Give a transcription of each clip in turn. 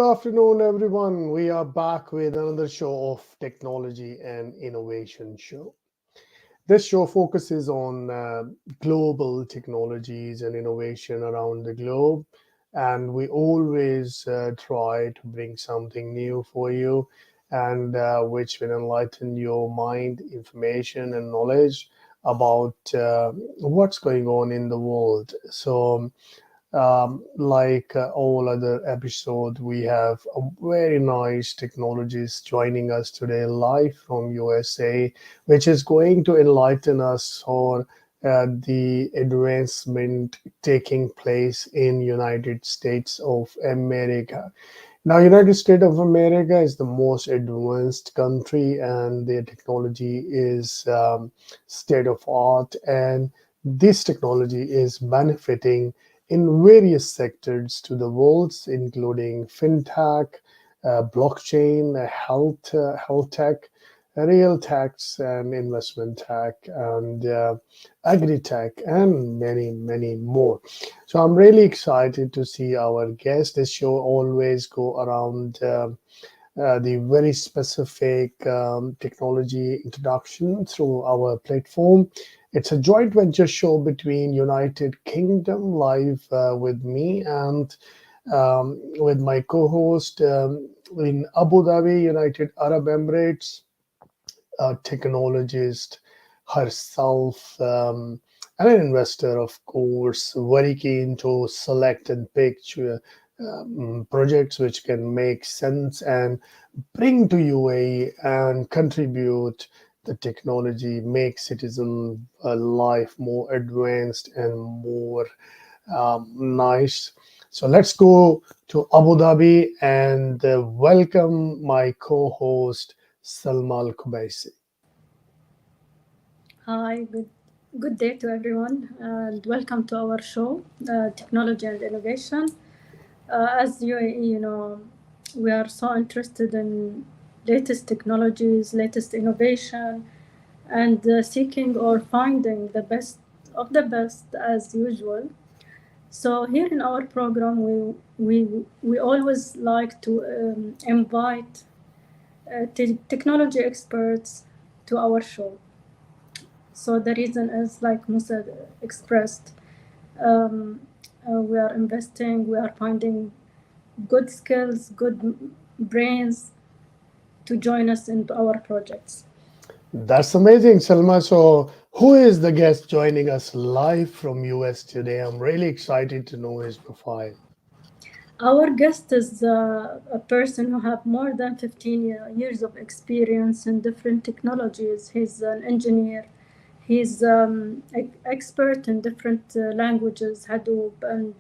afternoon, everyone. We are back with another show of technology and innovation show. This show focuses on global technologies and innovation around the globe, and we always try to bring something new for you, and which will enlighten your mind, information, and knowledge about what's going on in the world. Like all other episodes, we have a very nice technologies joining us today live from USA, which is going to enlighten us on the advancement taking place in United States of America. Now, United States of America is the most advanced country, and their technology is state of art, and this technology is benefiting in various sectors to the world, including fintech, blockchain, health tech, real tax and investment tech, and agri-tech, and many, many more. So I'm really excited to see our guests. This show always go around the very specific technology introduction through our platform. It's a joint venture show between United Kingdom live with me and with my co-host in Abu Dhabi, United Arab Emirates, a technologist herself, and an investor, of course, very keen to select and pick projects which can make sense and bring to UAE and contribute the technology, make citizen life more advanced and more nice. So let's go to Abu Dhabi and welcome my co-host Salma Al Kubaisi. Hi, good day to everyone, and welcome to our show, Technology and Innovation. As we are so interested in latest technologies, latest innovation, and seeking or finding the best of the best as usual. So here in our program, we always like to invite technology experts to our show. So the reason is, like Musa expressed, um, we are investing, we are finding good skills, good brains to join us into our projects. That's amazing, Salma. So, who is the guest joining us live from US today? I'm really excited to know his profile. Our guest is a person who have more than 15 years of experience in different technologies. He's an engineer. He's expert in different languages, Hadoop, and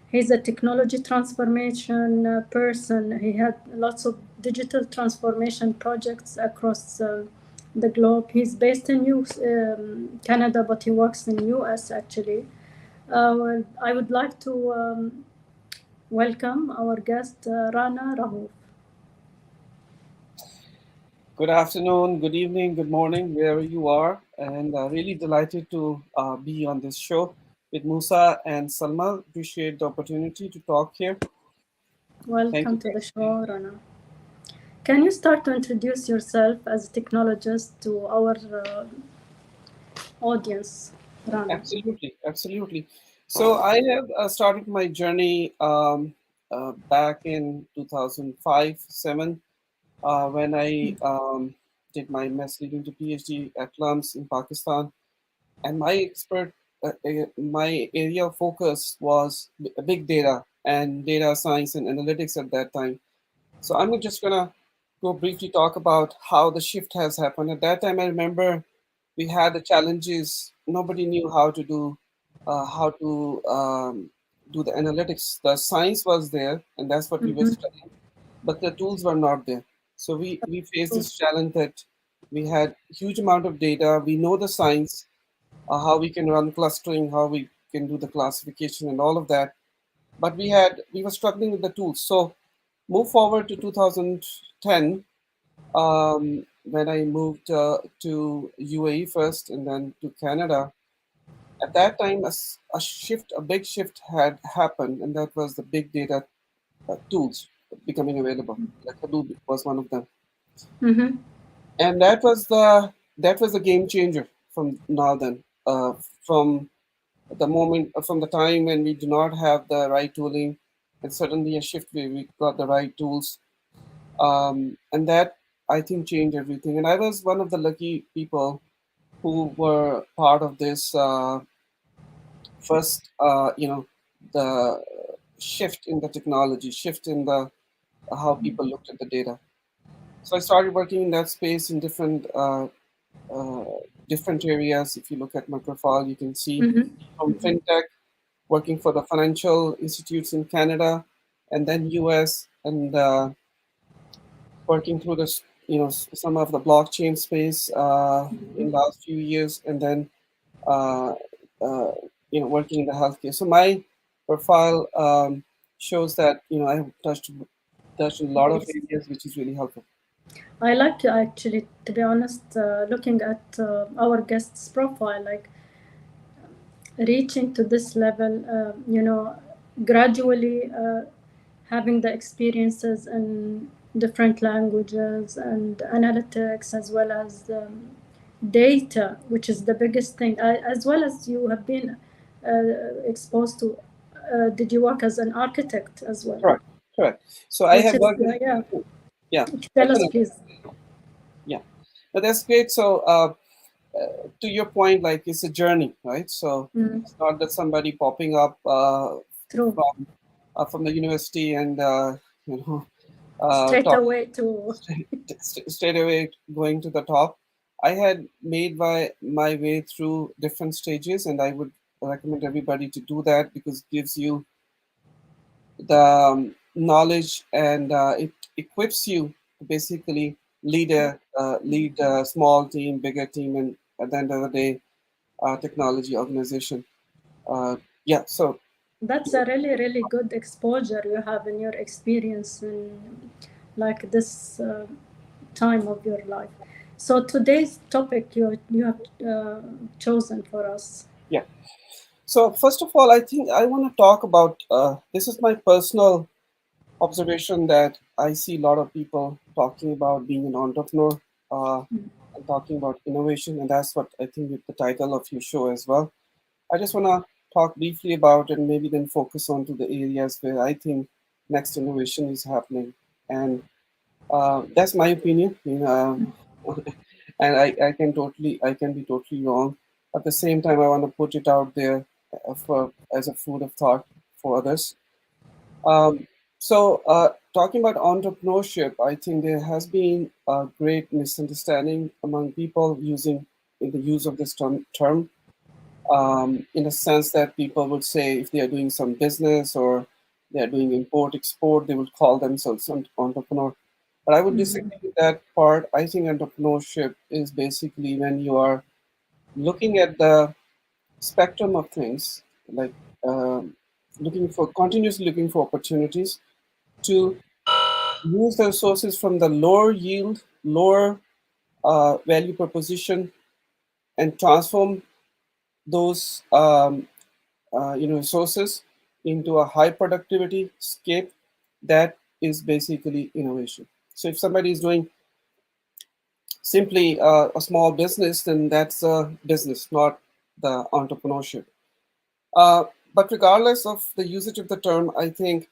he's a technology transformation person. He had lots of digital transformation projects across the globe. He's based in Canada, but he works in US actually. Well, I would like to welcome our guest, Rana Rahouf. Good afternoon, good evening, good morning, wherever you are, and really delighted to be on this show with Musa and Salma. Appreciate the opportunity to talk here. Thank Welcome you. to the show, Rana. Can you start to introduce yourself as a technologist to our audience, Rana? Absolutely, absolutely. So I have started my journey back in 2005, 7, when I did my mass leading to PhD at LUMS in Pakistan. And my area of focus was big data and data science and analytics at that time. So I'm just gonna go briefly talk about how the shift has happened. At that time, I remember we had the challenges. Nobody knew how to do the analytics. The science was there, and that's what we were Mm-hmm. studying, but the tools were not there. So we faced this challenge that we had huge amount of data. We know the science, how we can run clustering, how we can do the classification and all of that. But we were struggling with the tools. So move forward to 2010, when I moved to UAE first and then to Canada. At that time, a big shift had happened, and that was the big data tools. becoming available. Like Hadoop was one of them, Mm-hmm. and that was the game changer from now then. From the moment, from the time when we do not have the right tooling, and suddenly a shift where we got the right tools, and that I think changed everything. And I was one of the lucky people who were part of this first, the shift in the technology, shift in the how people looked at the data. So I started working in that space in uh, different areas. If you look at my profile, you can see from Mm-hmm. fintech, working for the financial institutes in Canada, and then US, and working through this, some of the blockchain space in last few years, and then uh, uh, working in the healthcare. So my profile shows that I have touched a lot of Yes. areas, which is really helpful. I like to actually, to be honest, looking at our guest's profile, like reaching to this level, gradually having the experiences in different languages and analytics as well as data, which is the biggest thing, as well as you have been exposed to. Did you work as an architect as well? Correct, correct. So I Which have is, worked with, yeah, yeah, tell us, definitely, please. yeah. But that's great. So to your point, like it's a journey, right? So Mm, it's not that somebody popping up true. from from the university and you know Straight top away to. straight away going to the top. I had made my way through different stages, and I would recommend everybody to do that because it gives you the knowledge, and it equips you to basically lead a small team, bigger team, and at the end of the day, technology organization. Yeah, so That's a really, really good exposure you have in your experience in like this time of your life. So today's topic you have chosen for us. yeah. So first of all, I think I want to talk about this is my personal observation that I see a lot of people talking about being an entrepreneur and talking about innovation, and that's what I think is the title of your show as well. I just want to talk briefly about it and maybe then focus on to the areas where I think next innovation is happening. And that's my opinion. And I can be totally wrong. At the same time, I want to put it out there for as a food of thought for others. Um, talking about entrepreneurship, I think there has been a great misunderstanding among people using in the use of this term, in the sense that people would say if they are doing some business or they are doing import export, they would call themselves an entrepreneur. But I would disagree with that part. I think entrepreneurship is basically when you are looking at the spectrum of things, like looking for continuously looking for opportunities to use the resources from the lower yield, lower value proposition, and transform those resources into a high productivity scape. That is basically innovation. So if somebody is doing simply a small business, then that's a business, not the entrepreneurship. Uh, but regardless of the usage of the term, I think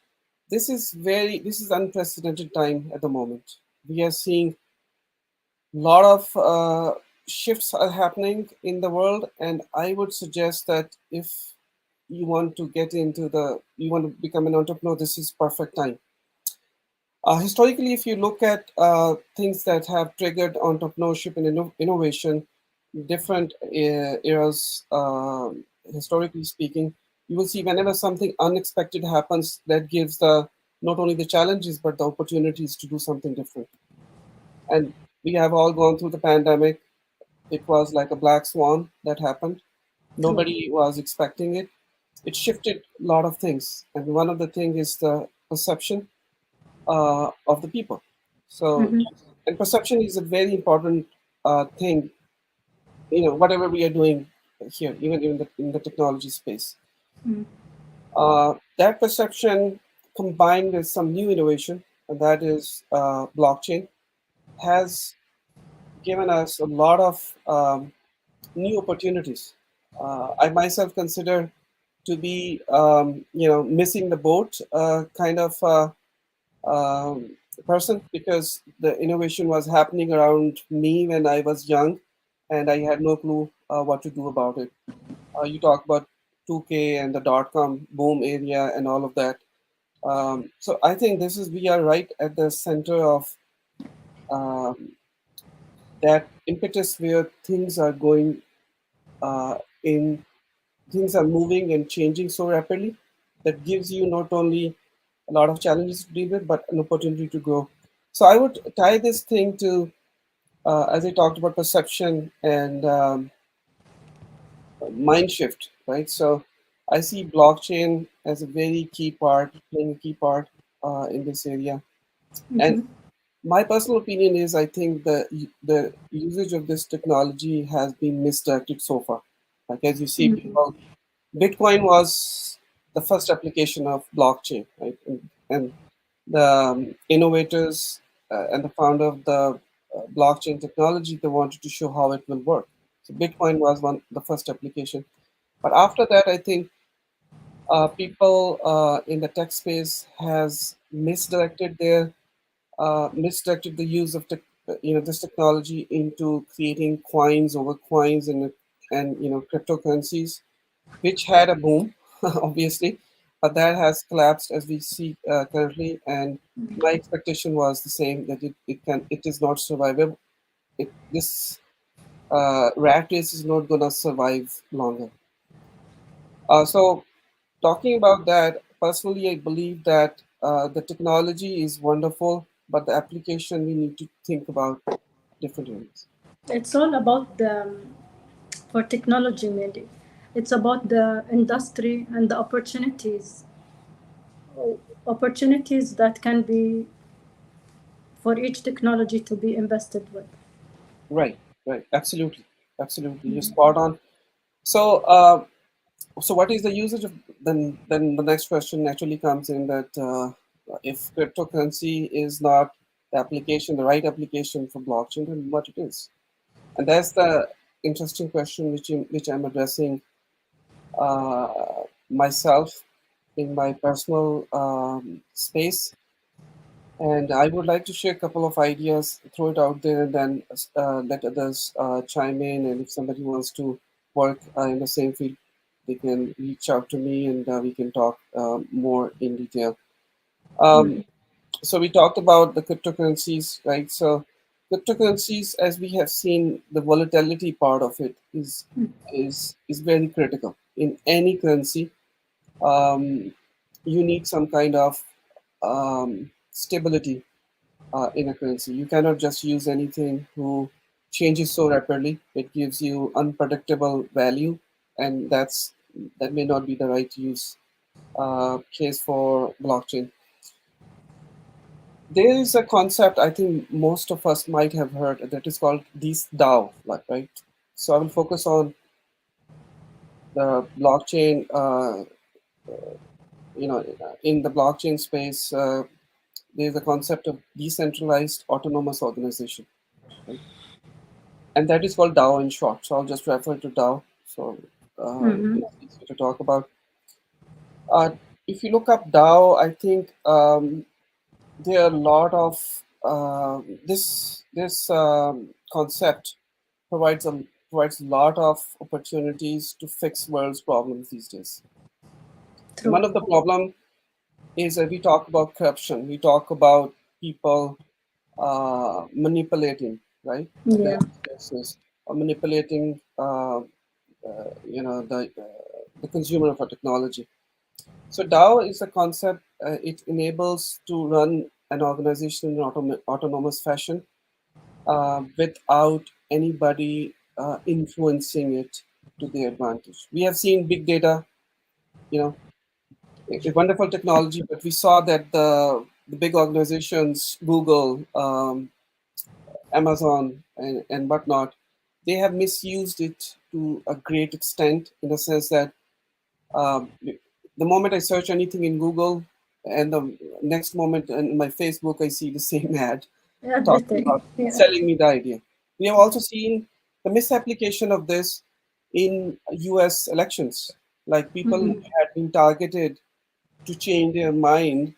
this is unprecedented time at the moment. We are seeing a lot of shifts are happening in the world, and I would suggest that if you want to become an entrepreneur, this is perfect time. Historically, if you look at things that have triggered entrepreneurship and innovation, different eras, historically speaking, you will see whenever something unexpected happens, that gives the not only the challenges but the opportunities to do something different. And we have all gone through the pandemic. It was like a black swan that happened. True. Nobody was expecting it. It shifted a lot of things, and one of the things is the perception of the people. So, Mm-hmm. and perception is a very important thing. Whatever we are doing here, even in the technology space, that perception combined with some new innovation. and that is blockchain, has given us a lot of new opportunities. I myself consider to be, missing the boat kind of person, because the innovation was happening around me when I was young, and I had no clue what to do about it. You talk about 2K and the dot-com boom area and all of that. So I think we are right at the center of um, that impetus where things are going in things are moving and changing so rapidly, that gives you not only a lot of challenges to deal with, but an opportunity to grow. So I would tie this thing to, as I talked about perception and mind shift, right? So I see blockchain as a very key part, playing a key part in this area. And Mhm. my personal opinion is, I think the usage of this technology has been misdirected so far. Like, as you see, Mhm. people, Bitcoin was the first application of blockchain, right? And the innovators and the founder of the blockchain technology, they wanted to show how it will work. So Bitcoin was the first application. But after that, I think people in the tech space has misdirected the use of this technology into creating coins over coins and cryptocurrencies, which had a boom, obviously, but that has collapsed as we see currently. And my expectation was the same, that it is not survivable. This rat race is not gonna survive longer. So talking about that, personally, I believe that the technology is wonderful, but the application we need to think about different areas. It's all about the for technology mainly. It's about the industry and the opportunities that can be for each technology to be invested with. Right, right, absolutely, absolutely. You're spot on. So, so what is the usage of, then the next question naturally comes in, that if cryptocurrency is not the right application for blockchain, then what it is? And that's the interesting question which I'm addressing myself in my personal space. And I would like to share a couple of ideas, throw it out there, and then let others chime in. And if somebody wants to work in the same field, they can reach out to me, and we can talk more in detail. Um, so we talked about the cryptocurrencies, right? So cryptocurrencies, as we have seen, the volatility part of it is very critical in any currency. Um, you need some kind of stability in a currency. You cannot just use anything who changes so rapidly. It gives you unpredictable value, and that may not be the right use case for blockchain. There is a concept I think most of us might have heard, that is called this DAO, like, right? So I will focus on the blockchain. In the blockchain space, there's a concept of decentralized autonomous organization, right? And that is called DAO in short. So I'll just refer to DAO. So Mm-hmm. it's easy to talk about. Uh, if you look up DAO, I think there are a lot of this concept provides a lot of opportunities to fix world's problems these days. And one True. of the problem is that we talk about corruption. We talk about people manipulating, right? Yeah. Businesses manipulating, the consumer of a technology. So DAO is a concept. It enables to run an organization in autonomous fashion without anybody influencing it to their advantage. We have seen big data, you know, a wonderful technology, but we saw that the big organizations, Google, Amazon, and whatnot, they have misused it to a great extent, in the sense that the moment I search anything in Google, and the next moment in my Facebook, I see the same ad talking Everything. about Yeah. selling me the idea. We have also seen the misapplication of this in US elections. Like people had been targeted to change their mind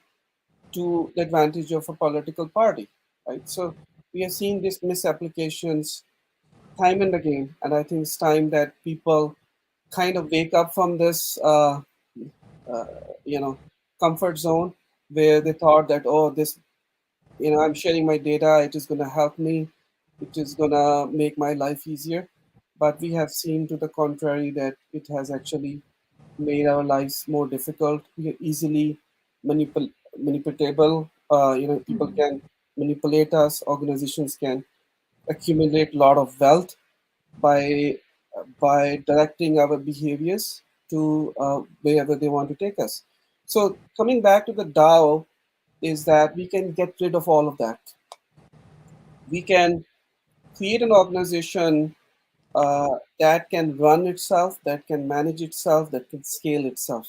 to the advantage of a political party, right? So we have seen these misapplications time and again, and I think it's time that people kind of wake up from this, uh, you know, comfort zone where they thought that, oh, this, I'm sharing my data, it is going to help me, it is going to make my life easier. But we have seen to the contrary that it has actually made our lives more difficult. We are easily manipulatable. People can manipulate us. Organizations can accumulate a lot of wealth by directing our behaviors to wherever they want to take us. So coming back to the DAO is that we can get rid of all of that. We can create an organization that can run itself, that can manage itself, that can scale itself.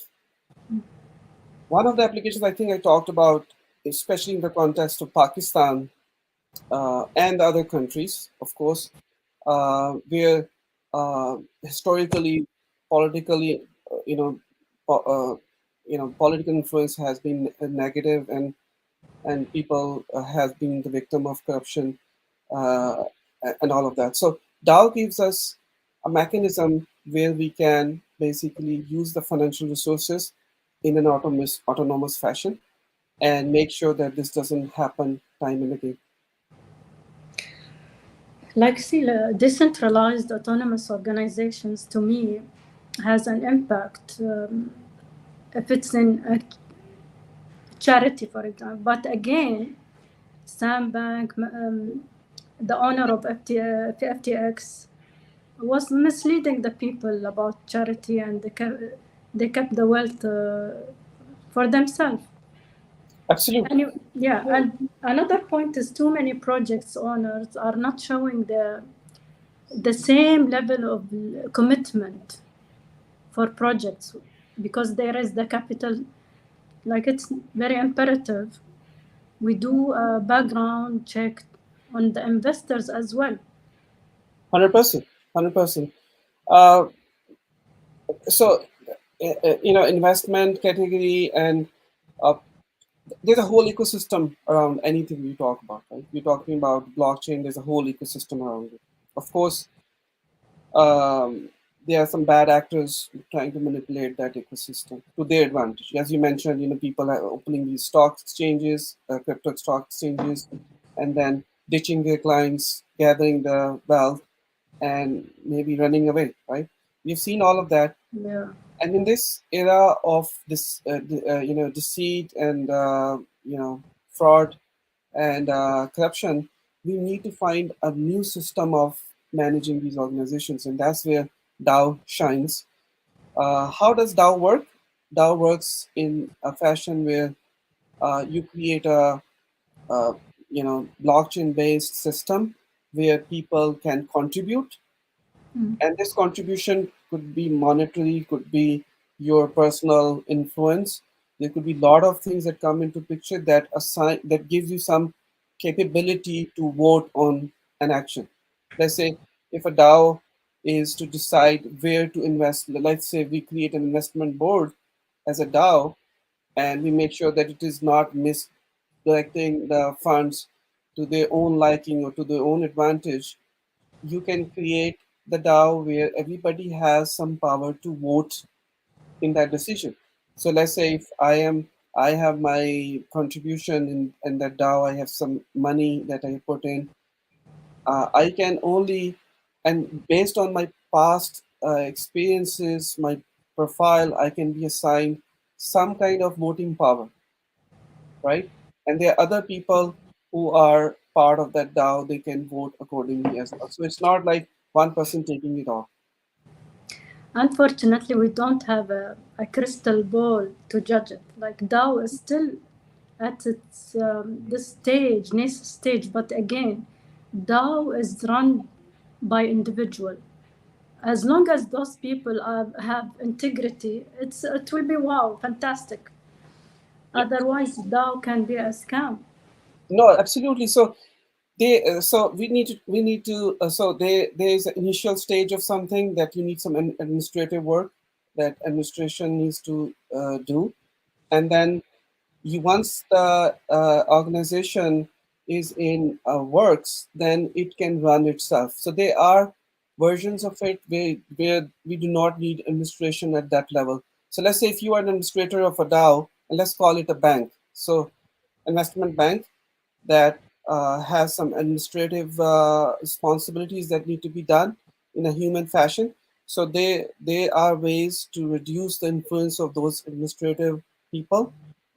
One of the applications I think I talked about, especially in the context of Pakistan and other countries, of course, where historically, politically, political influence has been negative, and people have been the victim of corruption uh, and all of that. So DAO gives us a mechanism where we can basically use the financial resources in an autonomous fashion and make sure that this doesn't happen time and again. Like, see, decentralized autonomous organizations to me has an impact if it's in a charity, for example. But again, Sam Bank, the owner of FTX, was misleading the people about charity, and they kept the wealth for themselves. Absolutely. And and another point is too many projects owners are not showing the same level of commitment for projects, because there is the capital. Like, it's very imperative we do a background check on the investors as well. 100%. 100%. So, investment category, and uh, there's a whole ecosystem around anything we talk about, right? We're talking about blockchain, there's a whole ecosystem around it. Of course, um, there are some bad actors trying to manipulate that ecosystem to their advantage. As you mentioned, people are opening these stock exchanges, crypto stock exchanges, and then ditching their clients, gathering the wealth, and maybe running away, right? We've seen all of that. Yeah. And in this era of this, deceit and, fraud and corruption, we need to find a new system of managing these organizations, and that's where DAO shines. How does DAO work? DAO works in a fashion where you create a blockchain-based system where people can contribute, and this contribution could be monetary, could be your personal influence. There could be a lot of things that come into picture that gives you some capability to vote on an action. Let's say if a DAO is to decide where to invest, let's say we create an investment board as a DAO, and we make sure that it is not misdirecting the funds to their own liking or to their own advantage. You can create the DAO where everybody has some power to vote in that decision. So let's say if I have my contribution in that DAO, I have some money that I put in. I can only, and based on my past experiences, my profile, I can be assigned some kind of voting power, right? And there are other people who are part of that DAO, they can vote accordingly as well. So it's not like one person taking it all. Unfortunately, we don't have a crystal ball to judge it. Like, DAO is still at its this stage, nascent stage. But again, DAO is run by individual. As long as those people have integrity, it will be wow, fantastic. Otherwise, DAO can be a scam. No, absolutely. So we need to so there is an initial stage of something that you need some administrative work that administration needs to do, and then once the organization is in works, then it can run itself. So there are versions of it where we do not need administration at that level. So let's say if you are an administrator of a DAO, and let's call it a bank, so investment bank that has some administrative responsibilities that need to be done in a human fashion. So there are ways to reduce the influence of those administrative people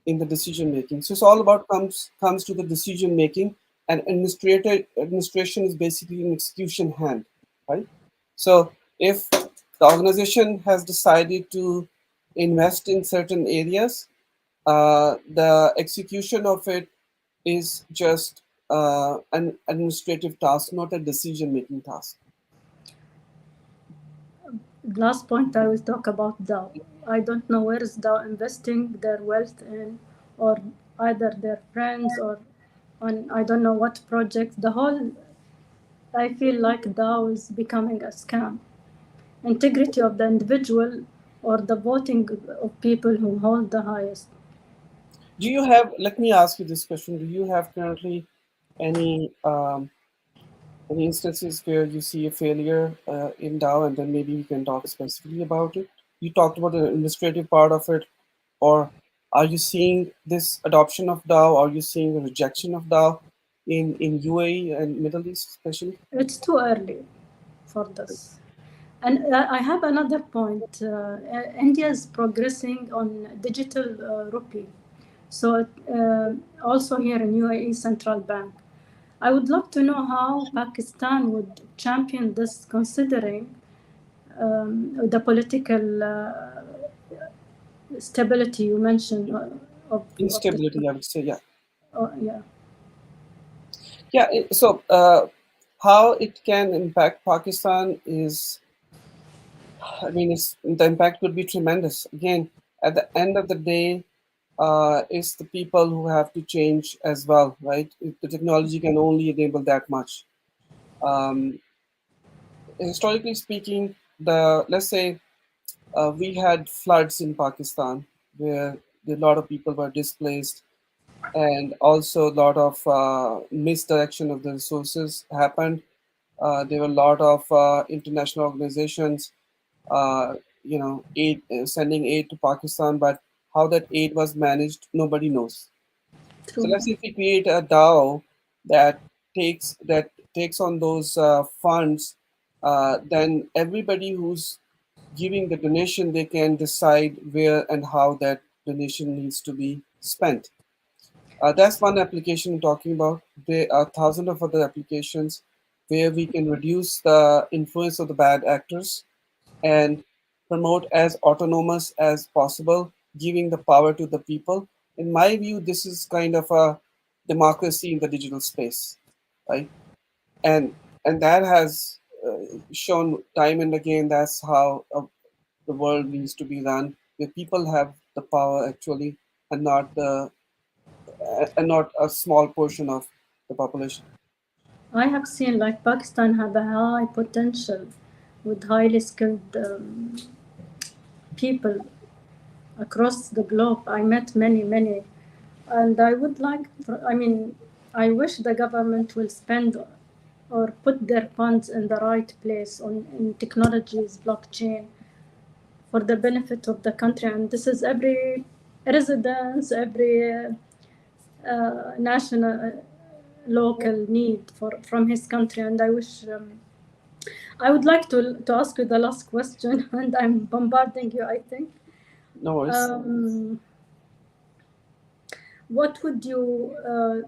in the decision making. So it's all about comes to the decision making, and administration is basically an execution hand, right? So if the organization has decided to invest in certain areas, the execution of it is just an administrative task, not a decision-making task. Last point, I will talk about DAO. I don't know where is DAO investing their wealth in, or either their friends or on I don't know what project. The whole, I feel like DAO is becoming a scam. Integrity of the individual or the voting of people who hold the highest. Do you have? Let me ask you this question: do you have currently any any instances where you see a failure in DAO, and then maybe we can talk specifically about it? You talked about the administrative part of it, or are you seeing this adoption of DAO? Are you seeing a rejection of DAO in UAE and Middle East, especially? It's too early for this. And I have another point. India is progressing on digital rupee. So also here in UAE Central Bank. I would love to know how Pakistan would champion this, considering the political stability you mentioned of Instability, I would say, yeah. yeah. Yeah, so how it can impact Pakistan is, I mean, the impact could be tremendous. Again, at the end of the day, it's the people who have to change as well, right? The technology can only enable that much. Um, Historically speaking, let's say we had floods in Pakistan where a lot of people were displaced, and also a lot of misdirection of the resources happened. There were a lot of international organizations, sending aid to Pakistan, but how that aid was managed, nobody knows. So True. let's say if we create a DAO that takes on those funds, then everybody who's giving the donation, they can decide where and how that donation needs to be spent. That's one application I'm talking about. There are thousands of other applications where we can reduce the influence of the bad actors and promote as autonomous as possible, giving the power to the people. In my view, this is kind of a democracy in the digital space, right? And that has shown time and again that's how the world needs to be run, where people have the power actually, and not a small portion of the population. I have seen like Pakistan have a high potential with highly skilled people across the globe. I met many, and I would like, I mean, I wish the government will spend or put their funds in the right place in technologies, blockchain, for the benefit of the country. And this is every residence, every national, local need from his country. And I wish. I would like to ask you the last question, and I'm bombarding you, I think. No worries. What would you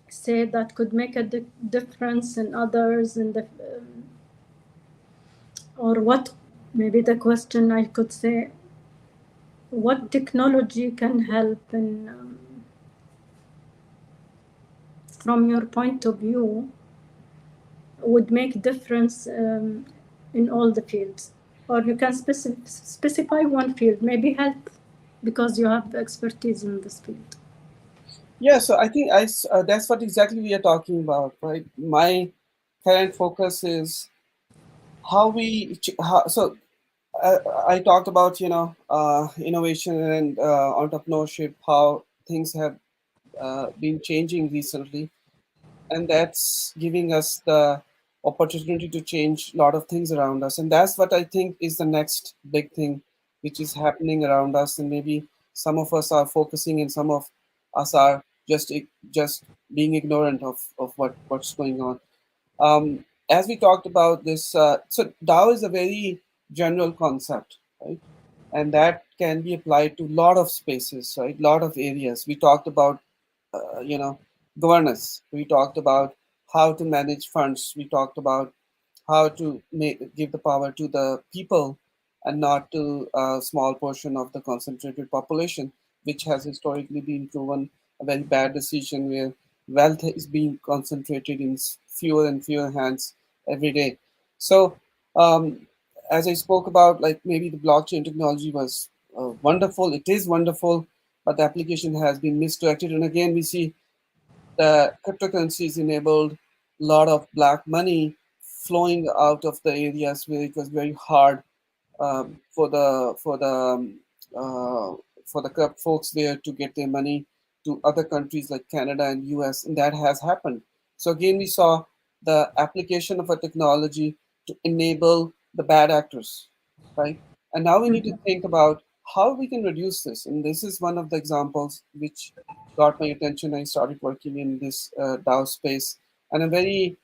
say that could make a difference in others, in the, or what? Maybe the question I could say: what technology can help in, from your point of view, would make difference in all the fields, or you can specify one field, maybe health. because you have expertise in this field. Yeah, so I think that's what exactly we are talking about, right? My current focus is how we so I talked about innovation and entrepreneurship, how things have been changing recently, and that's giving us the opportunity to change a lot of things around us, and that's what I think is the next big thing which is happening around us, and maybe some of us are focusing and some of us are just being ignorant of what's going on. As we talked about this, so DAO is a very general concept, right? And that can be applied to a lot of spaces, right? A lot of areas. We talked about, governance. We talked about how to manage funds. We talked about how to give the power to the people and not to a small portion of the concentrated population, which has historically been proven a very bad decision where wealth is being concentrated in fewer and fewer hands every day. So, as I spoke about, like maybe the blockchain technology was wonderful. It is wonderful, but the application has been misdirected. And again, we see the cryptocurrencies enabled a lot of black money flowing out of the areas where it was very hard for the corrupt folks there to get their money to other countries like Canada and US, and that has happened. So again, we saw the application of a technology to enable the bad actors, right? And now we need to think about how we can reduce this. And this is one of the examples which got my attention. I started working in this DAO space, and I'm very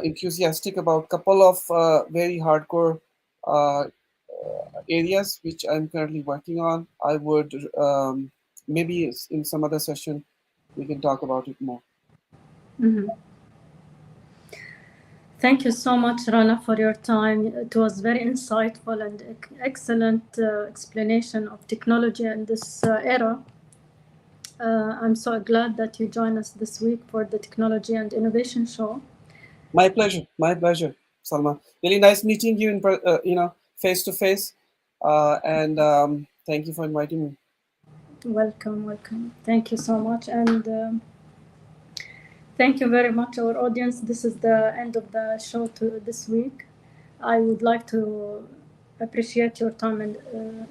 enthusiastic about a couple of very hardcore uh, areas which I'm currently working on. I would maybe in some other session we can talk about it more. Mm-hmm. Thank you so much, Rana, for your time. It was very insightful and excellent explanation of technology in this era. I'm so glad that you joined us this week for the Technology and Innovation Show. My pleasure, Salma. Really nice meeting you in face to face, and thank you for inviting me. Welcome. Thank you so much, and thank you very much, our audience. This is the end of the show this week. I would like to appreciate your time and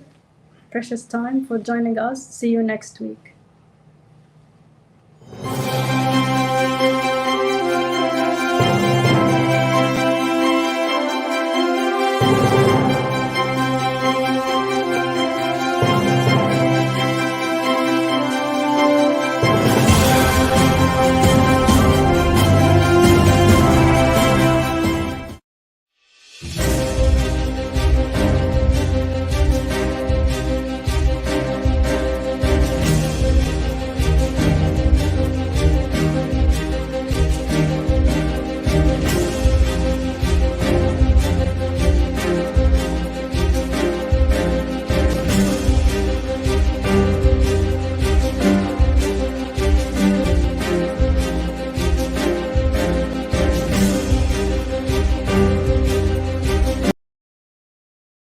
precious time for joining us. See you next week.